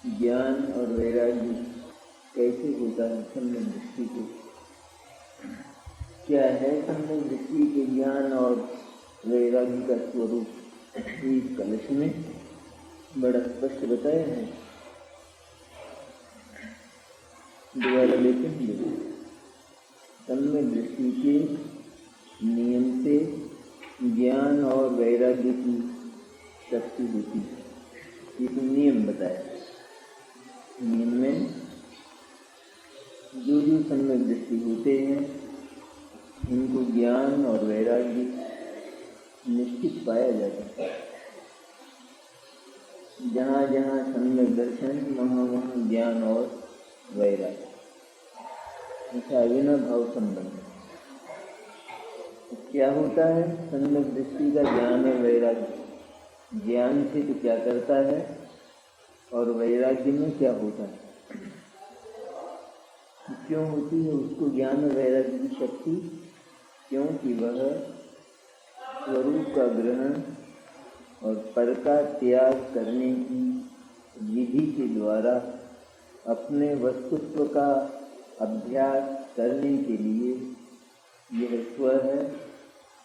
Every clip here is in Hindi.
ज्ञान और वैराग्य कैसे होता है सम्यक दृष्टि को? क्या है सम्यक दृष्टि के ज्ञान और वैराग्य का स्वरूप? इस कलश में बड़ा स्पष्ट बताया है। दोबारा लेते हैं। सम्यक दृष्टि के नियम से ज्ञान और वैराग्य की शक्ति होती है। ये तो नियम बताया। नियम में जो जो सम्यक दृष्टि होते हैं इनको ज्ञान और वैराग्य निश्चित पाया जाता है। जहाँ जहाँ सम्यक दर्शन वहाँ वहाँ ज्ञान और वैराग्य, ऐसा अविनाभाव संबंध। क्या होता है सम्यक दृष्टि का ज्ञान और वैराग्य? ज्ञान से तो क्या करता है और वैराग्य में क्या होता है? क्यों होती है उसको ज्ञान और वैराग्य की शक्ति? क्योंकि वह स्वरूप का ग्रहण और पर का त्याग करने की विधि के द्वारा अपने वस्तुत्व का अभ्यास करने के लिए यह स्व है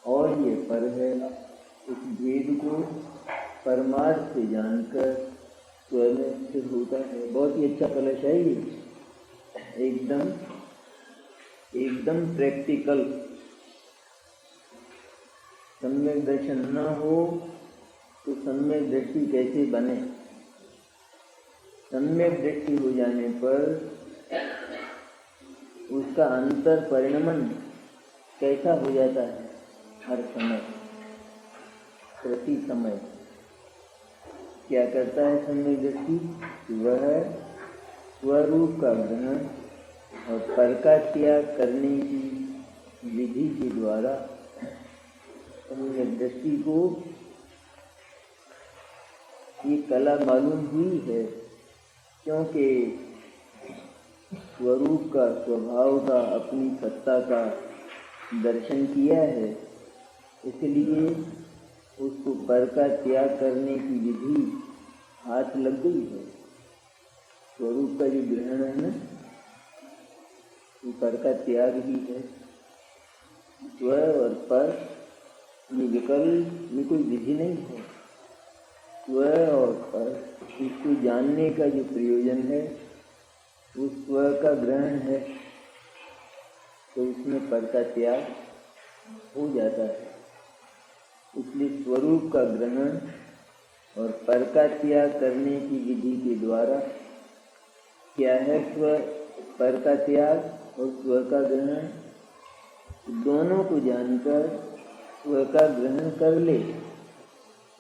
और ये पर है, उस भेद को परमार्थ से जानकर स्व में स्थिर होता है। बहुत ही अच्छा कलश है ये, एकदम प्रैक्टिकल। सम्यक दर्शन न हो तो सम्यक दृष्टि कैसे बने? सम्यक दृष्टि हो जाने पर उसका अंतर परिणमन कैसा हो जाता है? हर समय, प्रति समय क्या करता है सम्यक दृष्टि? वह स्वरूप का ग्रहण और पर का त्याग करने की विधि के द्वारा सम्यक दृष्टि को ये कला मालूम हुई है। क्योंकि स्वरूप का, स्वभाव का, अपनी सत्ता का दर्शन किया है, इसलिए उसको पर का त्याग करने की विधि हाथ लग गई है। स्वरूप का जो ग्रहण है ना, वो पर का त्याग ही है। स्व और पर ये विकल्प, ये कोई विधि नहीं है। स्व और पर, इसको जानने का जो प्रयोजन है वो स्व का ग्रहण है, तो उसमें पर का त्याग हो जाता है। इसलिए स्वरूप का ग्रहण और पर का त्याग करने की विधि के द्वारा क्या है स्व, पर का त्याग और स्व का ग्रहण, दोनों को जानकर स्व का ग्रहण कर ले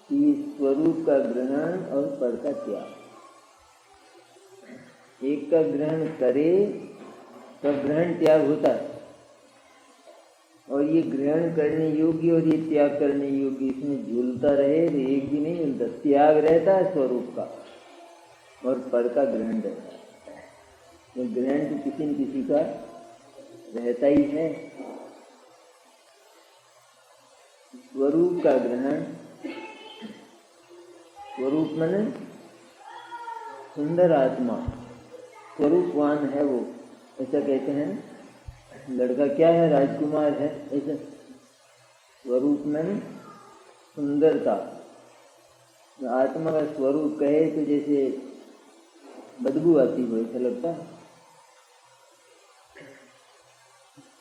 कि स्वरूप का ग्रहण और पर का त्याग। एक का ग्रहण करे तब ग्रहण त्याग होता है, और ये ग्रहण करने योग्य और ये त्याग करने योग्य, इसमें झूलता रहे तो एक भी नहीं मिलता। त्याग रहता है स्वरूप का और पर का ग्रहण रहता है। तो ग्रहण तो किसी न किसी का रहता ही है। स्वरूप का ग्रहण, स्वरूप माने सुंदर आत्मा, स्वरूपवान है वो, ऐसा कहते हैं। लड़का क्या है? राजकुमार है, ऐसा। स्वरूप में सुंदरता। आत्मा का स्वरूप कहे तो जैसे बदबू आती हो, ऐसा लगता है।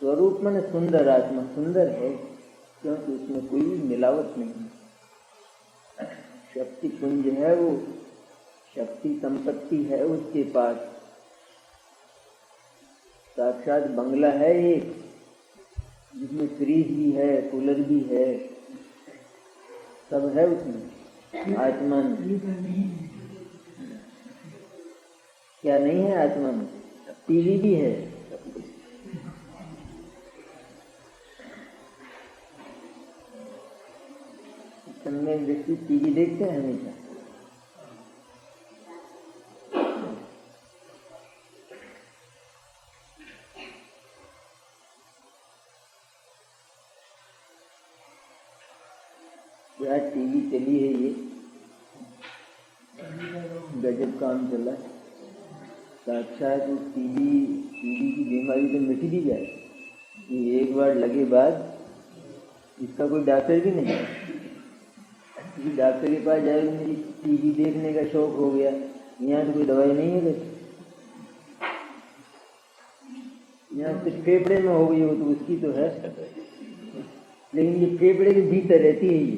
स्वरूप में सुंदर आत्मा, सुंदर है क्योंकि उसमें कोई मिलावट नहीं। शक्ति पुंज है वो, शक्ति संपत्ति है उसके पास। साक्षात बंगला है एक, जिसमें फ्रिज भी है, कूलर भी है, सब है उसमें। आत्मा में क्या नहीं है? आत्मा में टीवी भी है। सम्यक दृष्टि टीवी देखते हैं हमेशा। क्या टीवी चली है ये गजब काम चला। साक्षात उस टीबी की बीमारी तो मिट भी जाए, ये एक बार लगे बाद इसका कोई डॉक्टर भी नहीं है। क्योंकि डॉक्टर के पास जाए मेरी टीबी देखने का शौक हो गया, यहाँ तो कोई दवाई नहीं है वैसे, यहाँ सिर्फ फेफड़े में हो गई हो तो उसकी तो है, लेकिन ये फेफड़े के भीतर रहती है ये,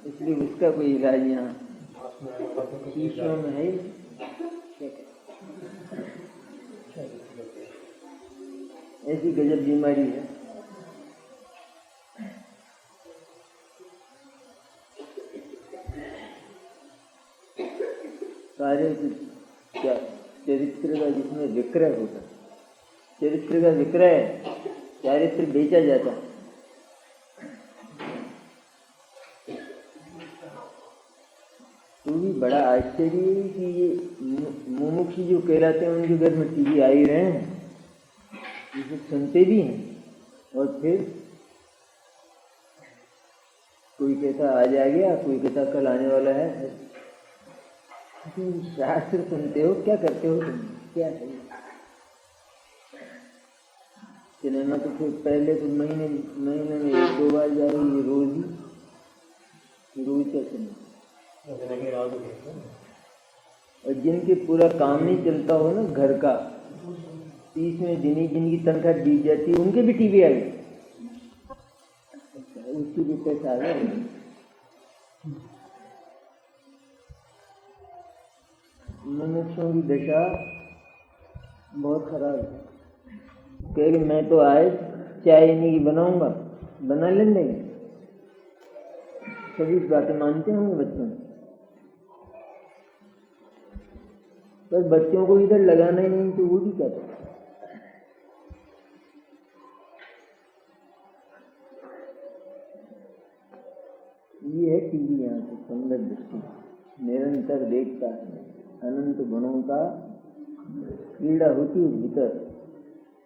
इसलिए उसका कोई इलाज यहाँ शीशों में है। ऐसी गजब बीमारी है। सारे क्या चरित्र का जिसमें विक्रय होता, चरित्र का विक्रय, चारित्र बेचा जाता। तो भी बड़ा आश्चर्य है कि ये मुमुक्षु जो कहलाते हैं उनके घर में टीवी आ ही रहे हैं, इसे सुनते भी हैं, और फिर कोई कहता आज आ गया, कोई कहता कल आने वाला है। शास्त्र सुनते हो, क्या करते हो तुम, क्या है सिनेमा? तो फिर पहले तो महीने में 1-2 बार जा रही है, रोज का सिनेमा। और जिनके पूरा काम नहीं चलता हो ना घर का, 30 में जिनकी तनख्वाह दी जाती है उनके भी टीवी आ गई, उसकी भी पैसा आ गया। मनुष्यों की दशा बहुत खराब है। कह रही मैं तो आज चाय नहीं की बनाऊंगा, बना लेंगे, सभी बातें मानते होंगे बच्चों, पर बच्चों को इधर लगाना ही नहीं तो वो भी क्या करते। ये है टीवी, यहाँ से सुंदर दृष्टि, निरंतर देखता है, अनंत गुणों का क्रीड़ा होती है भीतर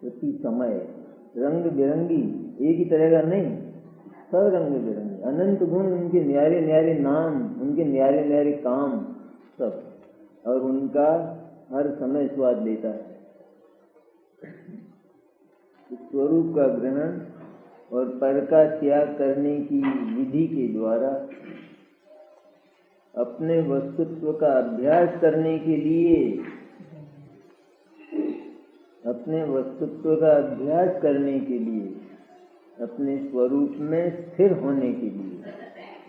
प्रति समय, रंग बिरंगी, एक ही तरह का नहीं, सब रंग बिरंगे, अनंत गुण, उनके न्यारे न्यारे नाम, उनके न्यारे न्यारे काम सब, और उनका हर समय स्वाद लेता है। स्वरूप का ग्रहण और पर का त्याग करने की विधि के द्वारा अपने वस्तुत्व का अभ्यास करने के लिए, अपने वस्तुत्व का अभ्यास करने के लिए, अपने स्वरूप में स्थिर होने के लिए,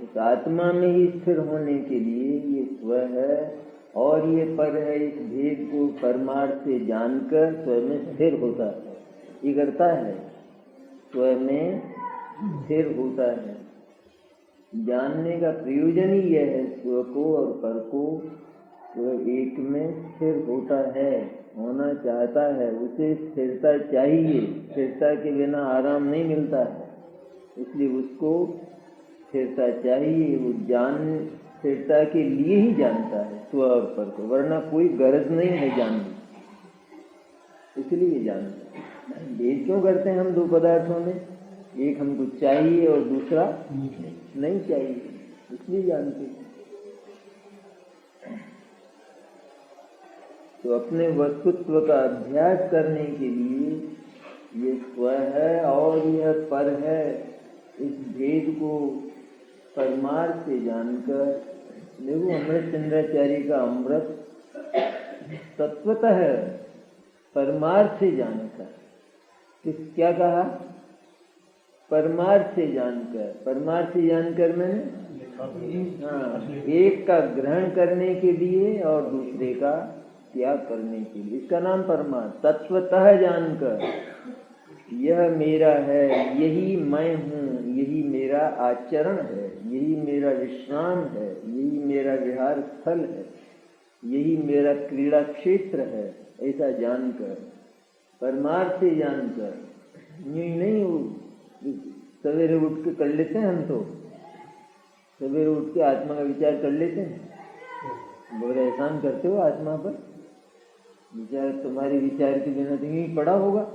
उस आत्मा में ही स्थिर होने के लिए, ये स्व है और ये पर है, इस भेद को परमार्थ से जानकर स्वयं में स्थिर होता है, ये करता है, स्वयं में स्थिर होता है। जानने का प्रयोजन ही यह है, स्व को और पर को वह एक में स्थिर होता है, होना चाहता है, उसे स्थिरता चाहिए, स्थिरता के बिना आराम नहीं मिलता है, इसलिए उसको स्थिरता चाहिए। वो जान स्थिरता के लिए ही जानता है स्व और पर को, वरना कोई गरज नहीं है जानने, इसलिए जानता है। भेद क्यों करते हैं हम दो पदार्थों में, एक हमको चाहिए और दूसरा नहीं चाहिए, इसलिए जानते हैं। तो अपने वस्तुत्व का अभ्यास करने के लिए ये स्व है और यह पर है, इस भेद को परमार्थ से जानकर, देखो अमृतचंद्राचार्य का अमृत तत्वतः है, परमार्थ से जानकर, क्या कहा, परमार्थ से जानकर, परमार्थ से जानकर मैंने एक का ग्रहण करने के लिए और दूसरे का त्याग करने के लिए, इसका नाम परमार्थ। तत्वतः जानकर यह मेरा है, यही मैं हूँ, यही मेरा आचरण है, यही मेरा विश्राम है, यही मेरा विहार स्थल है, यही मेरा क्रीड़ा क्षेत्र है, ऐसा जानकर, परमार्थ से जानकर। यूं नहीं सवेरे उठ के कर लेते हैं, हम तो सवेरे उठ के आत्मा का विचार कर लेते हैं, बहुत एहसान करते हो आत्मा पर, विचार तुम्हारे विचार के बिना तो यही पड़ा होगा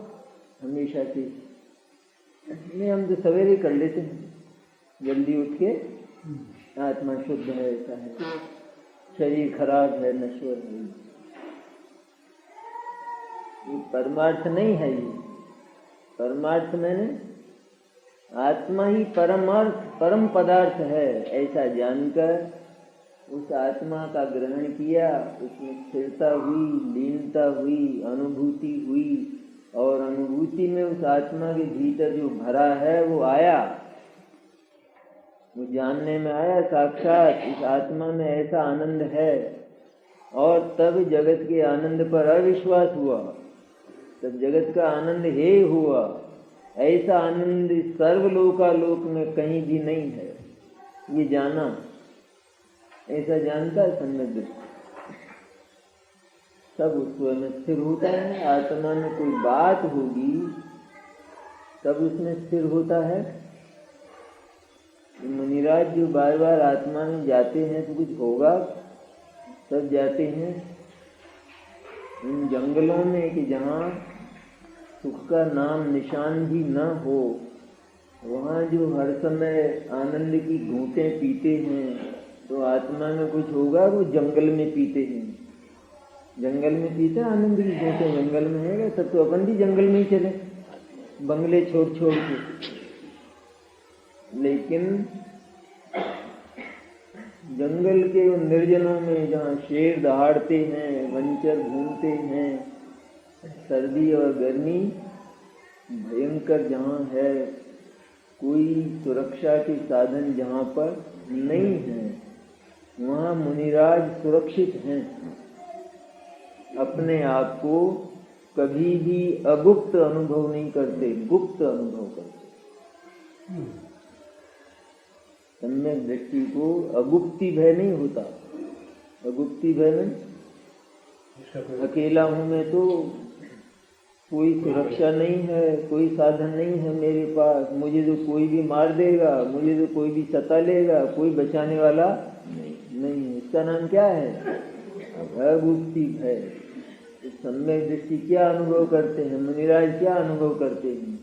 हमेशा से। नहीं, हम तो सवेरे कर लेते हैं, जल्दी उठ के आत्मा शुद्ध है, ऐसा है, शरीर खराब है, नश्वर है। ये परमार्थ नहीं है। ये परमार्थ मैंने आत्मा ही परमार्थ परम पदार्थ है, ऐसा जानकर उस आत्मा का ग्रहण किया, उसमें स्थिरता हुई, लीनता हुई, अनुभूति हुई, और अनुभूति में उस आत्मा के भीतर जो भरा है वो आया, वो जानने में आया साक्षात इस आत्मा में ऐसा आनंद है। और तब जगत के आनंद पर अविश्वास हुआ, तब जगत का आनंद हे हुआ। ऐसा आनंद सर्वलोकालोक में कहीं भी नहीं है, ये जाना। ऐसा जानता है सम्यक दृष्टि, तब उसमें स्थिर होता है। आत्मा में कोई बात होगी तब उसमें स्थिर होता है। मुनिराज जो बार बार आत्मा में जाते हैं तो कुछ होगा, तब जाते हैं इन जंगलों में कि जहाँ सुख का नाम निशान भी न हो, वहाँ जो हर समय आनंद की घूंटें पीते हैं, तो आत्मा में कुछ होगा, वो जंगल में पीते हैं। जंगल में पीते आनंद की घूंटें, जंगल में है, तब तो अपन भी जंगल में ही चले, बंगले छोड़ छोड़ के। लेकिन जंगल के उन निर्जनों में जहाँ शेर दहाड़ते हैं, वंचर घूमते हैं, सर्दी और गर्मी भयंकर जहाँ है, कोई सुरक्षा के साधन जहाँ पर नहीं है, वहाँ मुनिराज सुरक्षित हैं। अपने आप को कभी भी अगुप्त अनुभव नहीं करते, गुप्त अनुभव करते। सम्यक दृष्टि को अगुप्ति भय नहीं होता। अगुप्ति भय में अकेला हूं मैं, तो कोई सुरक्षा नहीं है, कोई साधन नहीं है मेरे पास, मुझे तो कोई भी मार देगा, मुझे तो कोई भी सता लेगा, कोई बचाने वाला नहीं है। इसका नाम क्या है? अगुप्ति भय। सम्यक दृष्टि क्या अनुभव करते हैं मुनिराज? क्या अनुभव करते हैं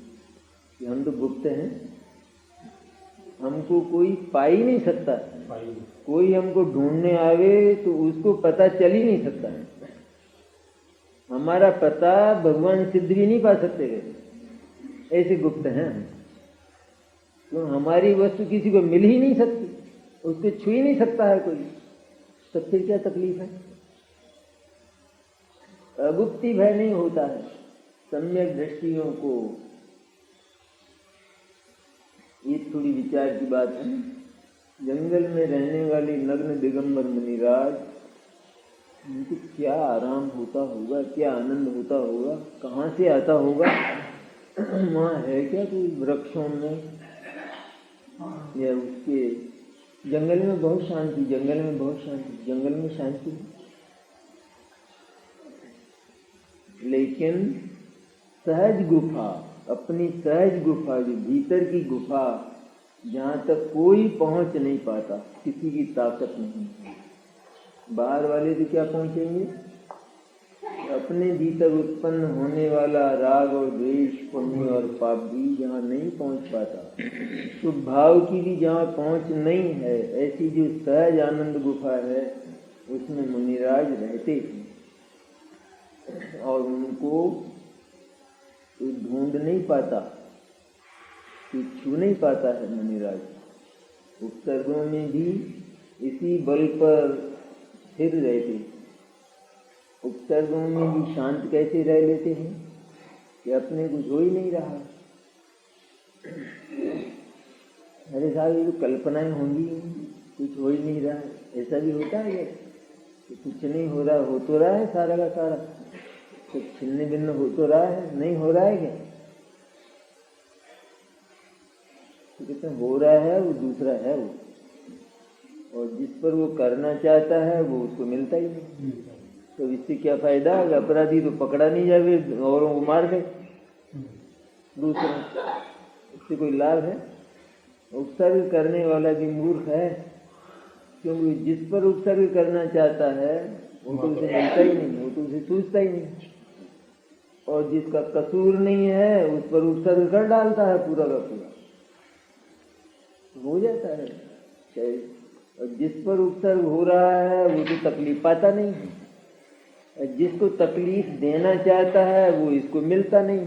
कि हम तो गुप्त हैं, हमको कोई पा ही नहीं सकता। कोई हमको ढूंढने आवे तो उसको पता चल ही नहीं सकता है। हमारा पता भगवान सिद्ध भी नहीं पा सकते गए, ऐसे गुप्त हैं हम। तो हमारी वस्तु किसी को मिल ही नहीं सकती, उसको छू ही नहीं सकता है कोई, तो फिर क्या तकलीफ है? अगुप्ति भय नहीं होता है सम्यक दृष्टियों को। ये थोड़ी विचार की बात है। जंगल में रहने वाले नग्न दिगंबर मुनिराज, उनको क्या आराम होता होगा, क्या आनंद होता होगा, कहाँ से आता होगा? वहाँ है क्या कोई वृक्षों में या उसके जंगल में बहुत शांति, जंगल में बहुत शांति, जंगल में शांति। लेकिन सहज गुफा, अपनी सहज गुफा, जो भीतर की गुफा, जहाँ तक कोई पहुँच नहीं पाता, किसी की ताकत नहीं। बाहर वाले तो क्या पहुँचेंगे? अपने भीतर उत्पन्न होने वाला राग और द्वेष, पुण्य और पाप भी जहाँ नहीं पहुँच पाता, तो भाव की भी जहाँ पहुँच नहीं है, ऐसी जो सहज आनंद गुफा है, उसमें मुनिराज रहते हैं। और उनको कोई ढूंढ नहीं पाता, कोई छू नहीं पाता है मुनिराज। उपसर्गों में भी इसी बल पर स्थिर रहते। उपसर्गों में भी शांत कैसे रह लेते हैं कि अपने कुछ हो ही नहीं रहा। अरे साहब, ये तो कल्पनाएं होंगी, कुछ हो ही नहीं रहा है, ऐसा भी होता है कि कुछ नहीं हो रहा, हो तो रहा है सारा का सारा, तो छिन्न भिन्न हो तो रहा है, नहीं हो रहा है क्या? तो कहते हो रहा है, वो दूसरा है वो, और जिस पर वो करना चाहता है वो उसको मिलता ही नहीं। तो इससे क्या फायदा? अपराधी तो पकड़ा नहीं जाए, औरों को मार दे दूसरा, इससे कोई लाभ है? उपसर्ग करने वाला भी मूर्ख है, क्योंकि जिस पर उपसर्ग करना चाहता है वो तो उसे मिलता ही नहीं, वो तो उसे सूझता ही नहीं। और जिसका कसूर नहीं है उस पर उपसर्ग कर डालता है पूरा का पूरा, हो जाता है। और जिस पर उपसर्ग हो रहा है वो तो तकलीफ पाता नहीं है, और जिसको तकलीफ देना चाहता है वो इसको मिलता नहीं।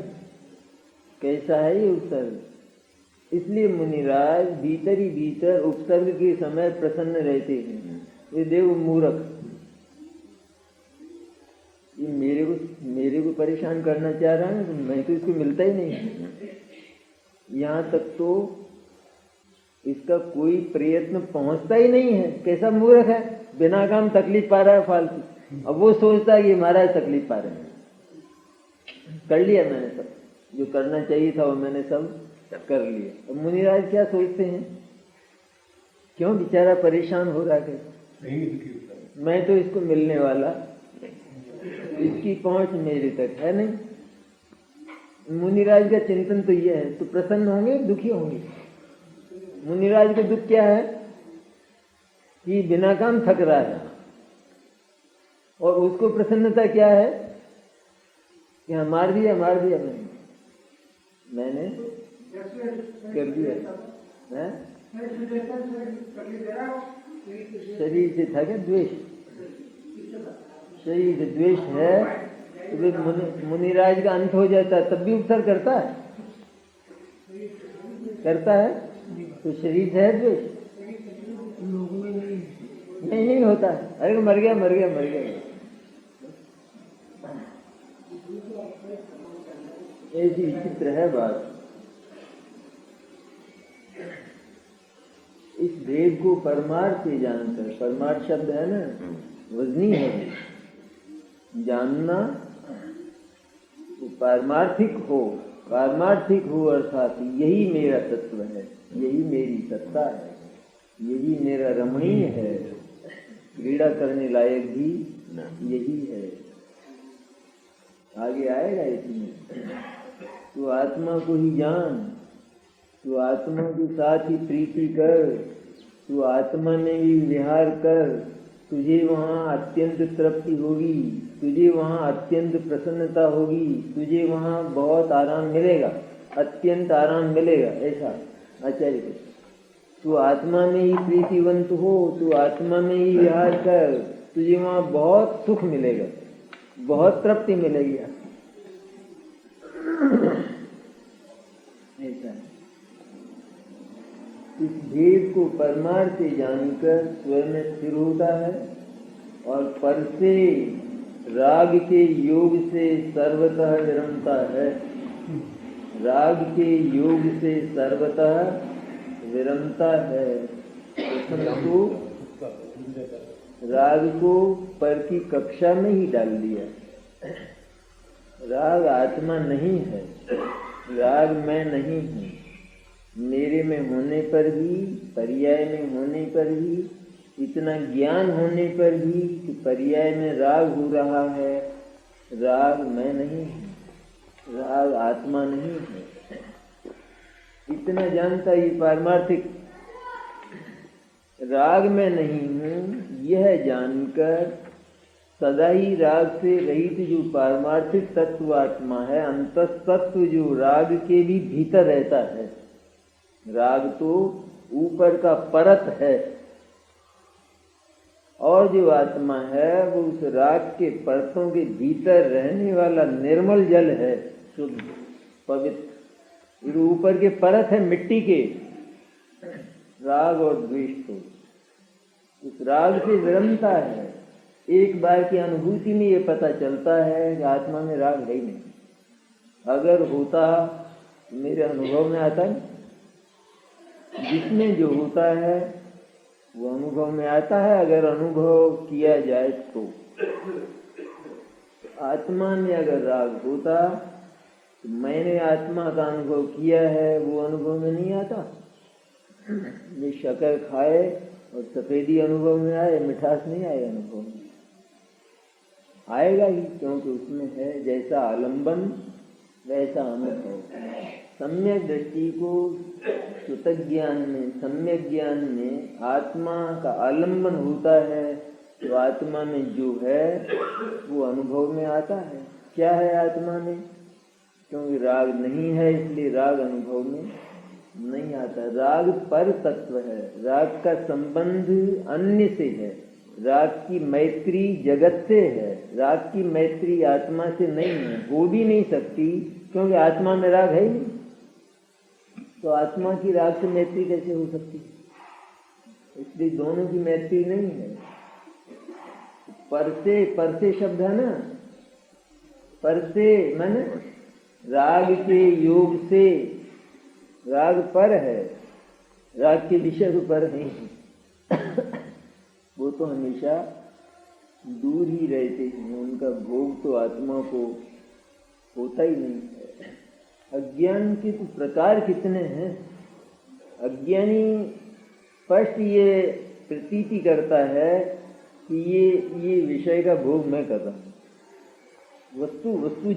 कैसा है ये उपसर्ग? इसलिए मुनिराज भीतर ही भीतर उपसर्ग के समय प्रसन्न रहते हैं। ये देव मूर्ख, ये मेरे को परेशान करना चाह रहा है, तो मैं तो इसको मिलता ही नहीं। यहाँ तक तो इसका कोई प्रयत्न पहुंचता ही नहीं है। कैसा मूर्ख है, बिना काम तकलीफ पा रहा है फालतू। अब वो सोचता है कि महाराज तकलीफ पा रहे हैं। कर लिया मैंने सब, जो करना चाहिए था वो मैंने सब कर लिया। अब मुनिराज क्या सोचते हैं, क्यों बेचारा परेशान हो रहा है, मैं तो इसको मिलने वाला, इसकी पहुंच मेरे तक है नहीं। मुनिराज का चिंतन तो यह है। तो प्रसन्न होंगे दुखी होंगे? मुनिराज का दुख क्या है कि बिना काम थक रहा है, और उसको प्रसन्नता क्या है कि हाँ मार दिया मैंने कर दिया है। शरीर से था क्या द्वेष? शरीर से द्वेष है तो मुनिराज का अंत हो जाता है, तब भी उपसर्ग करता है। तो शरीर से है द्वेष? नहीं होता। अरे मर गया। ऐसी विचित्र है बात। इस भेद को परमार्थ से जानकर, परमार्थ शब्द है ना, वजनी है, जानना पारमार्थिक हो अर्थात यही मेरा तत्व है, यही मेरी सत्ता है, यही मेरा रमणीय है, क्रीड़ा करने लायक भी यही है। आगे आएगा इसमें। तू आत्मा को ही जान, तू आत्मा के साथ ही प्रीति कर, तू आत्मा में ही विहार कर, तुझे वहाँ अत्यंत तृप्ति होगी, तुझे वहाँ अत्यंत प्रसन्नता होगी, तुझे वहाँ बहुत आराम मिलेगा, अत्यंत आराम मिलेगा। ऐसा आचार्य, तू आत्मा में ही प्रीतिवंत हो, तू आत्मा में ही विहार कर, तुझे वहाँ बहुत सुख मिलेगा, बहुत तृप्ति मिलेगी। ऐसा है। इस भेद को परमार्थ से जानकर स्वयं में स्थिर होता है, और पर से राग के योग से सर्वतः विरमता है। राग के योग से सर्वतः विरमता है। तो राग को पर की कक्षा में ही डाल दिया। राग आत्मा नहीं है, राग मैं नहीं हूँ। मेरे में होने पर भी, पर्याय में होने पर भी, इतना ज्ञान होने पर भी कि पर्याय में राग हो रहा है, राग मैं नहीं हूँ, राग आत्मा नहीं है। इतना जानता ये पारमार्थिक राग में नहीं हूँ, यह जानकर सदा ही राग से रहित जो पारमार्थिक तत्व आत्मा है, अंतस्तत्व जो राग के भी भीतर रहता है। राग तो ऊपर का परत है, और जो आत्मा है वो उस राग के परतों के भीतर रहने वाला निर्मल जल है, शुद्ध पवित्र। जो ऊपर के परत है मिट्टी के, राग और द्वेष को, उस राग से विरमता है। एक बार की अनुभूति में ये पता चलता है कि आत्मा में राग है ही नहीं। अगर होता, मेरे अनुभव में आता है, जिसमें जो होता है वो अनुभव में आता है। अगर अनुभव किया जाए तो आत्मा में अगर राग होता तो मैंने आत्मा का अनुभव किया है, वो अनुभव में नहीं आता। ये शक्कर खाए और सफेदी अनुभव में आए, मिठास नहीं आए अनुभव में। आएगा ही, क्योंकि उसमें है जैसा आलंबन वैसा अनुभव। सम्यक दृष्टि को सुतक ज्ञान में, सम्यक ज्ञान में आत्मा का आलंबन होता है, तो आत्मा में जो है वो अनुभव में आता है। क्या है आत्मा में? क्योंकि राग नहीं है, इसलिए राग अनुभव में नहीं आता। राग पर तत्व है, राग का संबंध अन्य से है, राग की मैत्री जगत से है, राग की मैत्री आत्मा से नहीं है, हो भी नहीं सकती, क्योंकि आत्मा में राग है ही नहीं। तो आत्मा की राग से मैत्री कैसे हो सकती? इसलिए दोनों की मैत्री नहीं है। परसे शब्द है ना, परसे माने राग के योग से, राग पर है, राग के विषय तो पर नहीं है। वो तो हमेशा दूर ही रहते हैं, उनका भोग तो आत्मा को होता ही नहीं है। अज्ञान के तो प्रकार कितने हैं। अज्ञानी स्पष्ट ये प्रतीति करता है कि ये विषय का भोग मैं कर रहा हूँ, वस्तु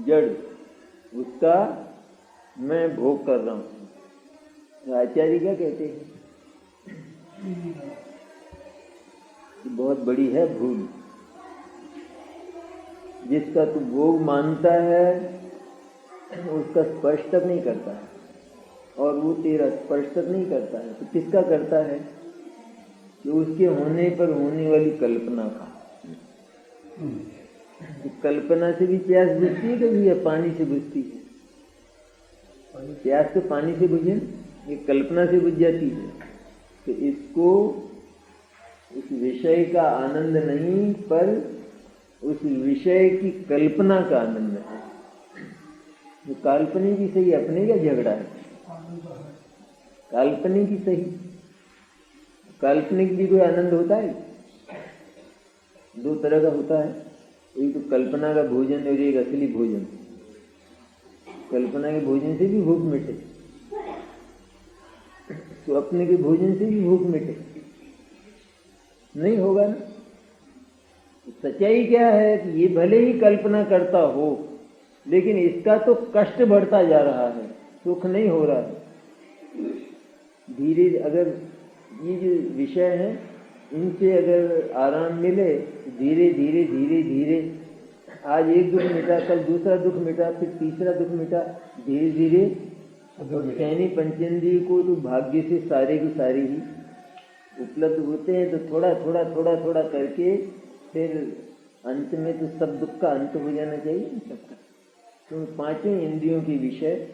जड़ उसका मैं भोग कर रहा हूँ। आचार्य क्या कहते हैं? बहुत बड़ी है भूल। जिसका तू भोग मानता है उसका स्पर्श तक नहीं करता है, और वो तेरा स्पर्श तक नहीं करता है, तो किसका करता है? कि उसके होने पर होने वाली कल्पना का। तो कल्पना से भी प्यास बुझती है कभी, या पानी से बुझती है? प्यास तो पानी से बुझे, ये कल्पना से बुझ जाती है। तो इसको उस विषय का आनंद नहीं, पर उस विषय की कल्पना का आनंद है। तो काल्पनिक ही सही, अपने का झगड़ा है। काल्पनिक ही सही, काल्पनिक भी कोई आनंद होता है? दो तरह का होता है, एक तो कल्पना का भोजन और एक असली भोजन। कल्पना के भोजन से भी भूख मिटे, तो अपने के भोजन से भी भूख मिटे नहीं होगा ना। सच्चाई क्या है कि ये भले ही कल्पना करता हो, लेकिन इसका तो कष्ट बढ़ता जा रहा है, सुख नहीं हो रहा है। धीरे अगर ये जो विषय है इनसे अगर आराम मिले, धीरे धीरे धीरे धीरे, आज एक दुख मिटा, कल दूसरा दुख मिटा, फिर तीसरा दुख मिटा, धीरे धीरे। और शैनी पंचेंद्रिय को तो भाग्य से सारे की सारे ही उपलब्ध होते हैं, तो थोड़ा थोड़ा थोड़ा थोड़ा करके फिर अंत में तो सब दुख का अंत हो जाना चाहिए सबका। तो पांचों इंद्रियों के विषय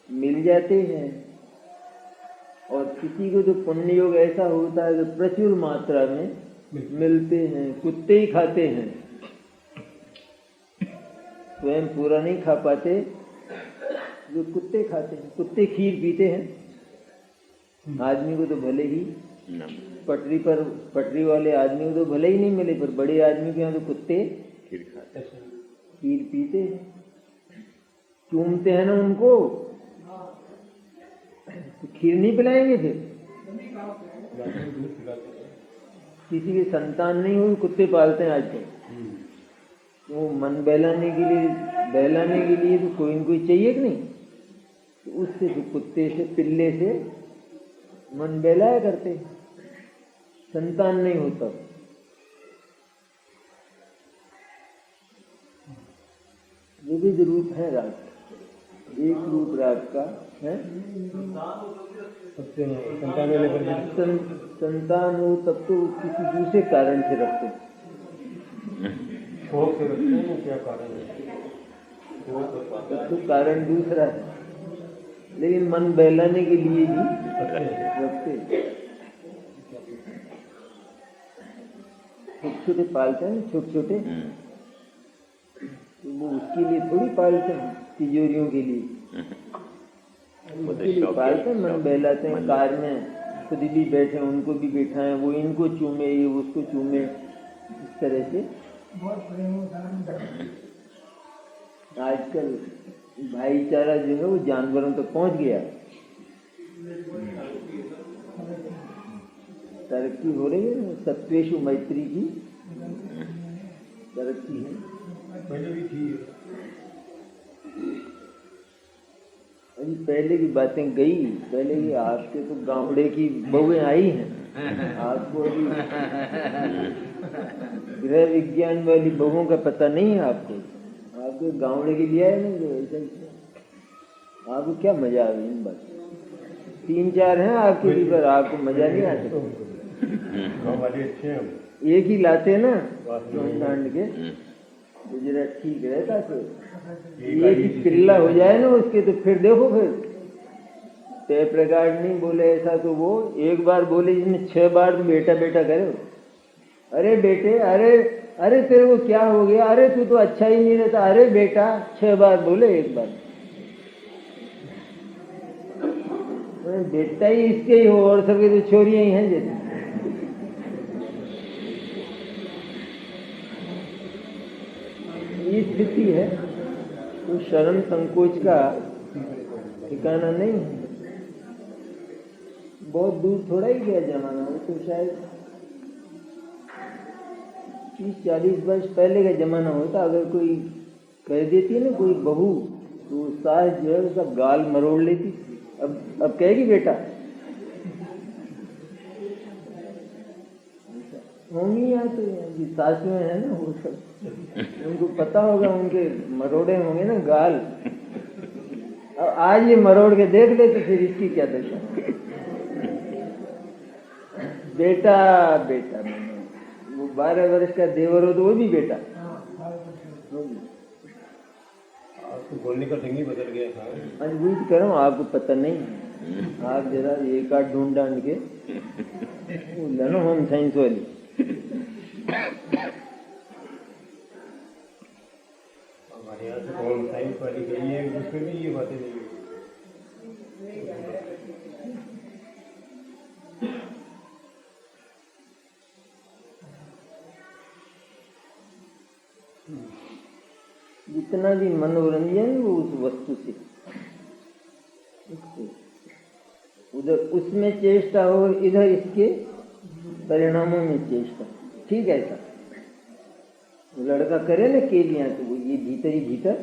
मिल जाते हैं। और किसी को तो पुण्य योग ऐसा होता है कि प्रचुर मात्रा में मिलते हैं। कुत्ते ही खाते हैं, स्वयं पूरा नहीं खा पाते, जो कुत्ते खाते हैं। कुत्ते खीर पीते हैं, आदमी को तो भले ही पटरी वाले आदमी को तो भले ही नहीं मिले, पर बड़े आदमी के यहाँ तो कुत्ते खीर पीते हैं, चूमते हैं ना उनको। तो खीर नहीं पिलाएंगे फिर? किसी के संतान नहीं हुई, कुत्ते पालते हैं आजकल। तो मन बहलाने के लिए तो कोई न कोई चाहिए कि नहीं? तो उससे तो कुत्ते से, पिल्ले से मन बहलाया करते, संतान नहीं होता। विविध रूप है राग, एक रूप राग का है। संतान हो तब तो किसी दूसरे कारण से रखते, क्या कारण है? तो कारण दूसरा है, लेकिन मन बहलाने के लिए ही रखते। छोटे छोटे पालते हैं, छोटे छोटे, तो वो उसके लिए थोड़ी पालते हैं, तिजोरियों के लिए उसके लिए पालते हैं। मन बहलाते हैं, कार में खुद भी बैठे, उनको भी बैठाएं, वो इनको चूमे, ये उसको चूमे, इस तरह से। आजकल भाईचारा जो है वो जानवरों तक पहुंच गया, तरक्की हो रही है। सत्वेषु मैत्री की तरक्की है। अभी पहले की बातें गई, पहले की आपके तो गांवड़े की बहुएं आई हैं, आपको अभी गृह विज्ञान वाली बहुओं का पता नहीं है। आपको गांवड़े की लिया है ना, जो ऐसा आपको क्या मजा आ गई इन बात? 3-4 हैं आपके भी, पर आपको मजा नहीं आता। हमारे अच्छे हैं, एक ही लाते ना कांड के तो जरा ठीक रहता। तो एक ही पिल्ला हो जाए ना उसके, तो फिर देखो, फिर टेप रिकॉर्ड नहीं बोले ऐसा, तो वो एक बार बोले जिसने 6 बार तुम बेटा बेटा करे। अरे बेटे, अरे अरे तेरे को क्या हो गया, अरे तू तो अच्छा ही नहीं रहता, अरे बेटा 6 बार बोले एक बार। बेटा ही इसके ही हो और सभी तो छोरियां ही हैं जैसे। ये स्थिति है, तो शर्म संकोच का ठिकाना नहीं है। बहुत दूर थोड़ा ही गया जमाना, वो तो शायद 30-40 वर्ष पहले का जमाना होता। अगर कोई कह देती है ना कोई बहू, तो सास जो है उसका गाल मरोड़ लेती। अब कहेगी बेटा, होंगी यहाँ तो यहाँ सासुएं है ना, वो सब उनको पता होगा, उनके मरोड़े होंगे ना गाल। अब आज ये मरोड़ के देख ले तो फिर इसकी क्या दशा। बेटा बेटा, वो 12 वर्ष का देवर हो तो वो भी बेटा। आपको बोलने का ढंग ही बदल गया था। आज वही कह रहा हूँ, आपको पता नहीं है। आप जरा एक आध ढूंढ डांड के लेना होम साइंस वाली। हमारे यहाँ से होम साइंस वाली गई है, उसमें भी ये बातें नहीं हुई। जितना भी मनोरंजन वो उस वस्तु से, उधर उसमें चेष्टा और इधर इसके परिणामों में चेष्टा। ठीक है, ऐसा लड़का करे ना केलियां, तो वो ये भीतर ही भीतर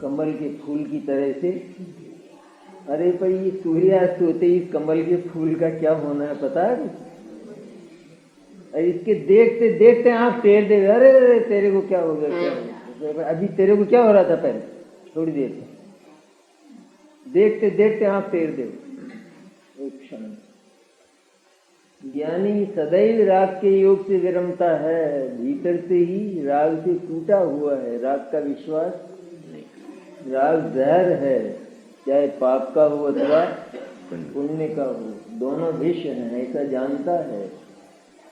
कमल के फूल की तरह से। अरे भाई, ये सूर्यास्त होते ही कमल के फूल का क्या होना है पता है? इसके देखते देखते आँख टेर दे। अरे तेरे को क्या हो गया, क्या हो गया? अभी तेरे को क्या हो रहा था पहले, थोड़ी देर से देखते देखते आँख टेर दे एक क्षण। ज्ञानी सदैव राग के योग से विरमता है, भीतर से ही राग से टूटा हुआ है। राग का विश्वास, राग जहर है, चाहे पाप का हो अथवा पुण्य का हो, दोनों विष हैं, ऐसा जानता है,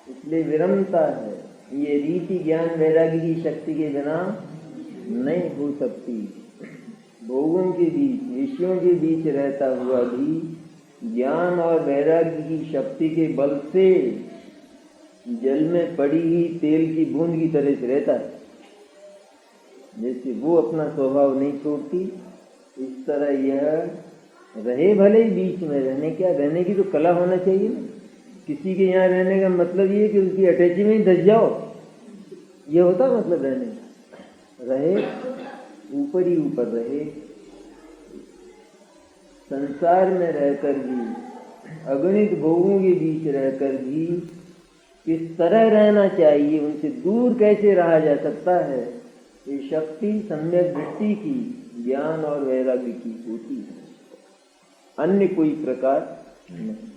इसलिए विरमता है। ये रीति ज्ञान वैराग्य की शक्ति के बिना नहीं हो सकती। भोगों के बीच, विषयों के बीच रहता हुआ भी ज्ञान और वैराग्य की शक्ति के बल से जल में पड़ी ही तेल की बूंद की तरह से रहता है। जैसे वो अपना स्वभाव नहीं छोड़ती, इस तरह यह रहे भले ही बीच में। रहने की तो कला होना चाहिए ना। किसी के यहाँ रहने का मतलब ये कि उसकी अटैची में ही धस जाओ, ये होता मतलब रहने का। रहे ऊपर ही ऊपर रहे, संसार में रहकर भी, अगणित भोगों के बीच रहकर भी किस तरह रहना चाहिए, उनसे दूर कैसे रहा जा सकता है, ये शक्ति सम्यक दृष्टि की, ज्ञान और वैराग्य की होती है, अन्य कोई प्रकार नहीं।